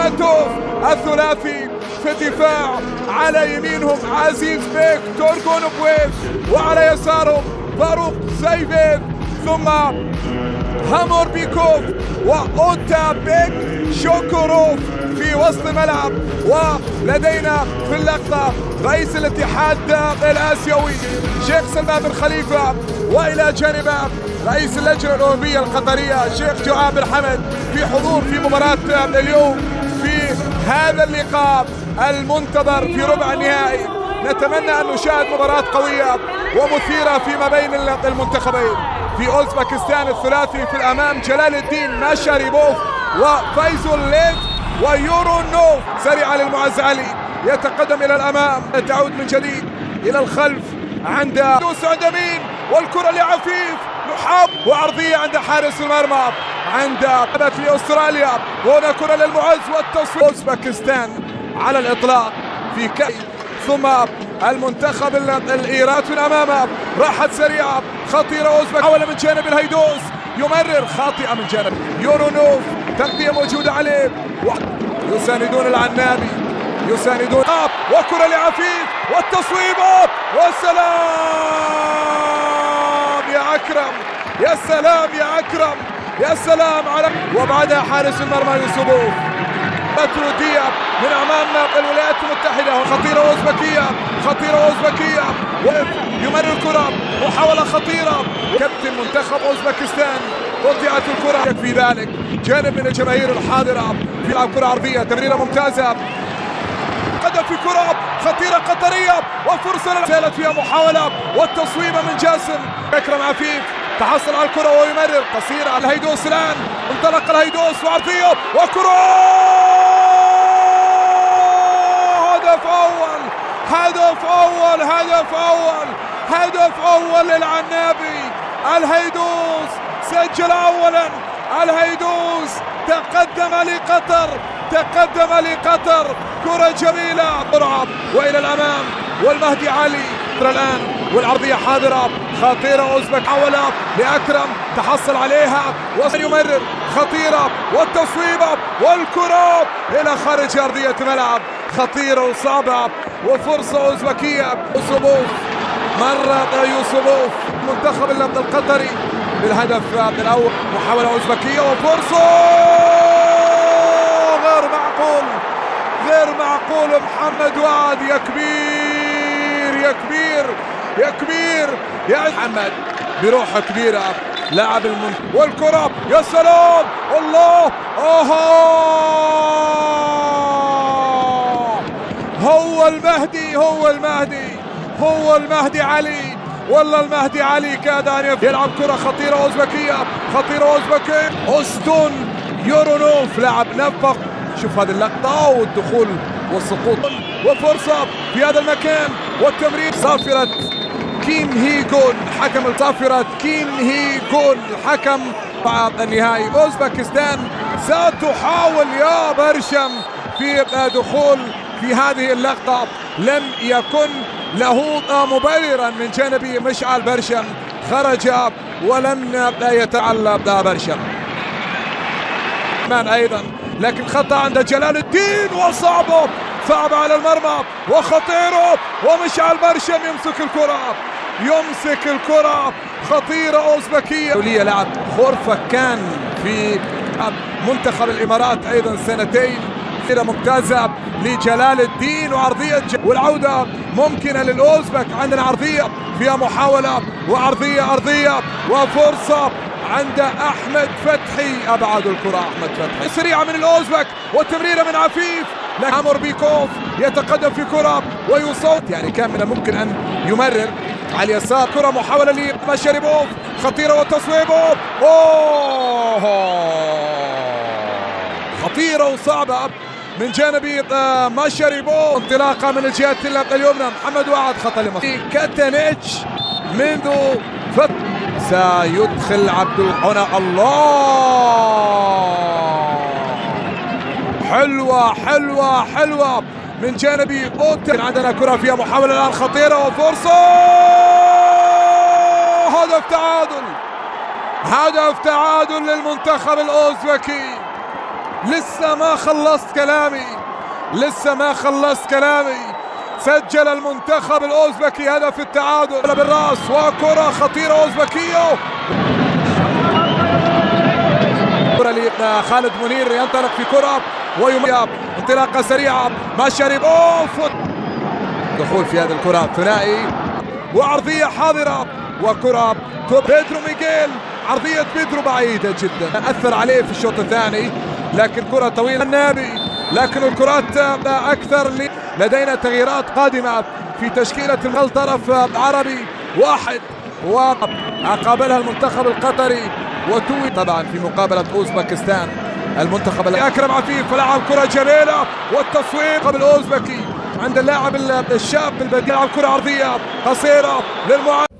فيرماتوف الثلاثي في الدفاع، على يمينهم عزيز بيك تورغونوف، وعلى يسارهم فاروق زيفيف، ثم هامور بيكوف وأوتا بيك شوكوروف في وسط الملعب. ولدينا في اللقطة رئيس الاتحاد الآسيوي شيخ سلمان بن خليفة، وإلى جانبه رئيس اللجنة الأولمبية القطرية شيخ جعاب الحمد في حضور في مباراة اليوم في هذا اللقاء المنتظر في ربع النهائي. نتمنى أن نشاهد مباراة قوية ومثيرة فيما بين المنتخبين. في أوزبكستان الثلاثي في الأمام جلال الدين ماشاريبوف وفايزوليف ويورونوف. سريعة للمعز علي يتقدم إلى الأمام، تعود من جديد إلى الخلف عند مين، والكرة لعفيف لحاب وعرضية عند حارس المرمى عند في أستراليا. هنا كرة للمعز والتصوير. أوزبكستان على الإطلاق في كأس، ثم المنتخب الإيراني من أمامه، راحت سريعة خطيرة أوزبك، حاول من جانب الهيدوس يمرر خاطئة من جانب يورونوف، تغطية موجودة عليه يساندون العنابي، يساندون وكرة لعفيف والتصويب والسلام يا أكرم، يا سلام يا أكرم، يا سلام على، وبعدها حارس المرمى يوسفوف. باترودية من أمام الولايات المتحدة، خطيرة أوزبكية، خطيرة أوزبكية، يمرر الكرة، محاولة خطيرة، كابتن منتخب أوزبكستان، قطعت الكرة. يكفي ذلك جانب من الجماهير الحاضرة، يلعب كرة عرضية، تمريرة ممتازة، قدم في كرة خطيرة قطرية وفرصة سالت فيها محاولة والتصويبة من جاسم. أكرم عفيف تحصل على الكرة ويمرر قصيرة على الهيدوس، الآن انطلق الهيدوس وعرضية وكرة، هدف أول، هدف أول، هدف أول، هدف أول للعنابي. الهيدوس سجل أولا، الهيدوس تقدم لقطر، تقدم لقطر، كرة جميلة ترعب وإلى الأمام، والمهدي علي الآن والعرضية حاضرة خطيرة. أوزبك حاولت لأكرم تحصل عليها ويمرر خطيرة والتصويبة والكرة إلى خارج أرضية ملعب، خطيرة وصعبة وفرصة أوزبكية. يوسفوف مرة يوسفوف منتخب القطري بالهدف الأول، محاولة أوزبكية وفرصة غير معقول، غير معقول. محمد وعد يا كبير يا كبير يا كبير يا محمد بروح كبيرة لاعب والكرة يا سلام الله، هو المهدي، هو المهدي، هو المهدي علي، والله المهدي علي كاد أن يلعب كرة خطيرة أوزبكية، خطيرة أوزبكية. أوستون يورونوف لاعب نفق، شوف هذه اللقطة والدخول والسقوط وفرصة في هذا المكان والتمرير. صافرة كيم هي جون، حكم صافرة كيم هي جون الحكم بعد النهائي. أوزبكستان ستحاول يا برشم في دخول في هذه اللقطة، لم يكن له مبررا من جانب مشعل برشم، خرج ولم يتعلق برشم ايضا، لكن خطأ عند جلال الدين وصعبه، صعبة على المرمى وخطيره، ومشعل برشم يمسك الكرة، يمسك الكرة، خطيرة أوزبكية. وليه لعب خورفة كان في منتخب الإمارات أيضا سنتين، ممتازة لجلال الدين وعرضية والعودة ممكنة للأوزبك. عندنا عرضية فيها محاولة وعرضية أرضية وفرصة عند أحمد فتحي، أبعد الكرة أحمد فتحي، سريعة من الأوزبك والتمريرة من عفيف، هامور بيكوف يتقدم في كرة ويصوت، يعني كان من الممكن أن يمرر على اليسار. كرة محاولة لماشاريبوف خطيرة والتصويبه خطيرة وصعبة من جانب ماشاريبوف، انطلاقة من الجهة اليمنى. محمد وعد خطأ لمصر كاتانيتش منذ فترة، سيدخل عبد هنا، الله حلوة حلوة حلوة من جانب أوتا. عندنا كرة فيها محاولة الآن خطيرة وفرصة، هدف تعادل، هدف تعادل للمنتخب الأوزبكي، لسه ما خلصت كلامي. سجل المنتخب الأوزبكي هدف التعادل بالرأس، وكرة خطيرة أوزبكية. كرة لخالد منير، ينطلق في كرة ويمياب، انطلاقة سريعة مع شريف، دخول في هذه الكرة ثنائي وعرضية حاضرة، وكرة بيدرو ميغيل، عرضية بيدرو بعيدة جدا، أثر عليه في الشوط الثاني، لكن كرة طويلة النابي. لكن الكرات أكثر. لدينا تغييرات قادمة في تشكيلة الطرف عربي واحد، وقابلها المنتخب القطري وتوي طبعا في مقابلة أوزبكستان. المنتخب أكرم عفيف لعب كرة جميلة والتصويب قبل الأوزبكي عند اللاعب الشاب البديل، يلعب كرة عرضية قصيرة للمعارض.